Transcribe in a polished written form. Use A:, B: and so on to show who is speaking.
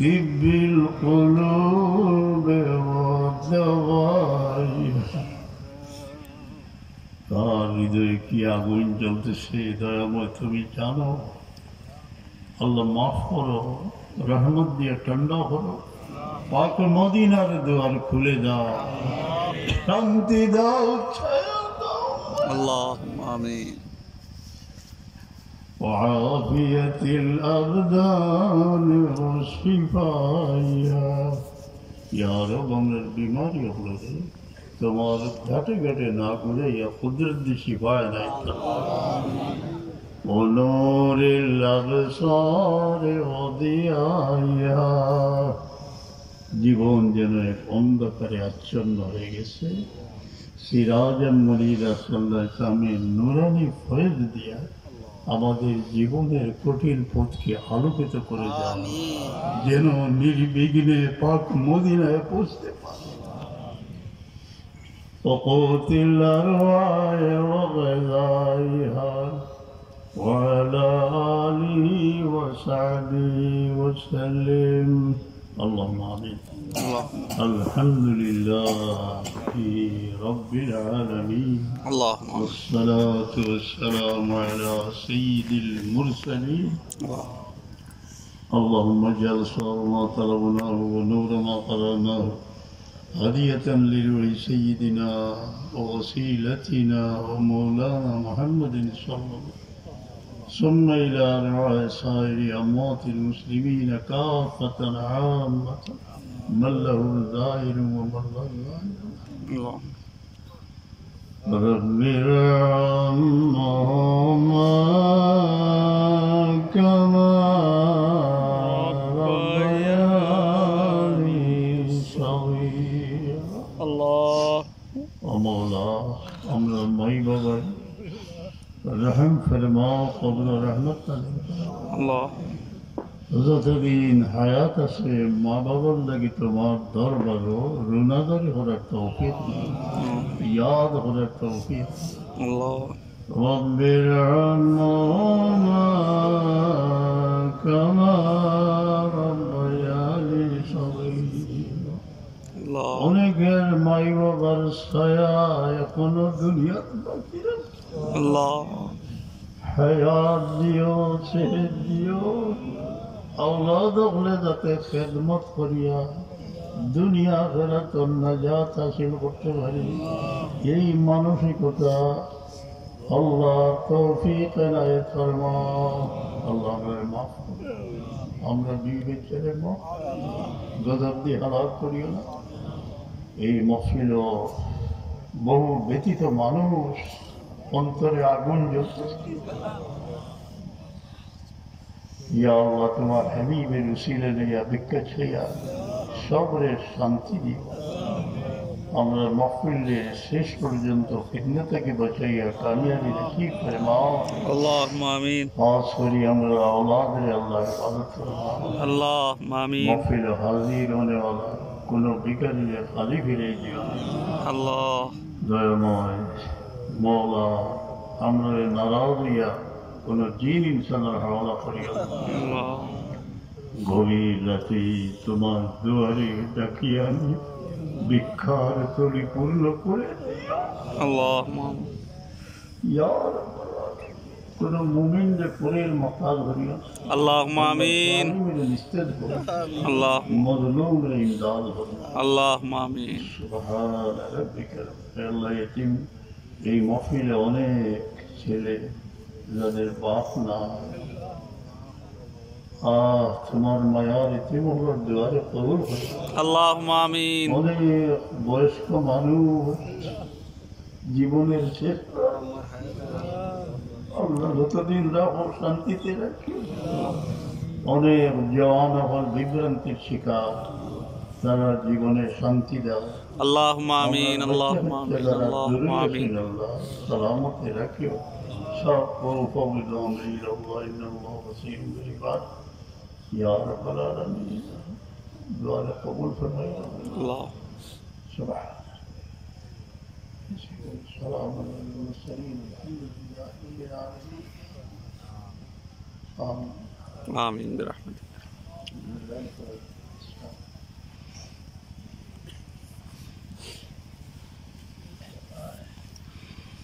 A: طب القلوب ودوائها তার হৃদয়ে কি আগুন জ্বলতেছে দয়াময় তুমি জানো। আল্লাহ মাফ করো, রহমত দিয়ে ঠান্ডা করো, পাক মদিনার দুয়ার খুলে দাও, শান্তি দাও, ছায়া দাও।
B: আল্লাহুম্মা আমিন।
A: وعافية الأبدان وشفائها يا رب আমরা বিমারি হলো রে তোমার ঘাটে ঘাটে না ঘুরে কুদরত দি শিফায় নাই ونور الأبصار وضيائها জীবন যেন এক অন্ধকারে আচ্ছন্ন হয়ে গেছে। সিরাজান মুনিরা সাল্লাল্লাহু আলাইহি ওয়াসাল্লামের নূরানি ফয়েজ দিয়া আমাদের জীবনের কঠিন পথকে আলোকিত করে দাও, যেন নির্বিঘ্নে পাক মদিনায় পৌঁছতে পারে। وقوت الأرواح وغذائها وعلى آله وصحبه وسلم اللهم آمين. الحمد لله رب العالمين والصلاة والسلام على سيد المرسلين. اللهم اجعل صواب ما طلبناه ونور ما قرأناه هدية لروح سيدنا ووسيلتنا ومولانا محمد صلى الله عليه وسلم ثم إلى أرواح سائر أموات المسلمين كافة عامة من له ظاهر ومن له ظاهر. رب ارحمهما كما ربياني صغيرا. الله ومولا أمر ماي بابا رحم فرما قبل رحمت الله. যতদিন হায়াত আছে মা বাবার লাগি তোমার দরবারও রুনাদারি করার তৌফিক ইয়াদ করার তৌফিক আল্লাহ. রব্বির রহমা কামা রব্বায়ানি সগীরা. অনেকের মাই বাবার ছায়া এখনো দুনিয়াতে বাকি আছে আল্লাহ. হায়াত দিও, সেহত দিও, औलाद হলে যাতে খেদমত করিয়া দুনিয়া আখিরাত নাজাত হাসিল করতে পারি এই মানসিকতা আল্লাহ তৌফিক এনায়েত ফরমাও। আল্লাহ আমাদের মাফ করো, আমরা বিবে ছেড়ে মাফ গজব দিয়ে হালাক করিও না। এই মহফিল বহু ব্যতীত মানুষ অন্তরে আগুন জ্বলতেছে। ইয়া আল্লাহ তোমার হাবিবের উসিলা লইয়া ভিক্ষা চাইয়া সবরের শান্তি দিও। আমরা মহফিলে শেষ পর্যন্ত ফিতনা থেকে বাঁচাইয়া কামিয়াবি নসিব ফরমাও। আল্লাহুম্মা আমিন। খাস করি আমরা औलादে আল্লাহ ইবাদত ফরমাও। আল্লাহুম্মা আমিন। মহফিলে হাজির होने वाला কোনো ভিখারিকে খালি ফিরে দিও আল্লাহ। দয়াময় মওলা আমরা নারাজ হইয়া কোন জিন ইনসানের হাওলা করিও না। গভীর রাতে তোমার দুয়ারে ডাকিয়ে আমি ভিক্ষার তরি পূর্ণ করে আল্লাহ। কোন মুমিন যে পরের মতাজ করিও আল্লাহুম্মা আমিন। নিস্তেজ করো আল্লাহ। মজলুম রে ইমদাদ করো আল্লাহুম্মা আমিন। সুবহান রাব্বিকা আল্লাহ। ইতিম এই মহফিলে অনেক ছেলে যাদের বাপ না তোমার মায়ার ইতিমহর দুয়ারে কবুল করো আল্লাহুম্মা আমিন। অনেক বয়স্ক মানুষ জীবনের শেষ আল্লাহ যতদিন রাখো শান্তিতে রাখি। অনেক জওয়ান এখন বিভ্রান্তির শিকার, তারা জীবনে শান্তি দাও আল্লাহুম্মা আমিন। আল্লাহুম্মা আমিন। আল্লাহুম্মা আমিন। আল্লাহ সালামতে রাখিও। सब وفوض أمري إلى الله إن الله بصير بالعباد يا رب العالمين. دعاء قبول فرمائے الله. سبحان السلام على المرسلين الحمد لله رب العالمين. آمين آمين برحمتك. দান করেন।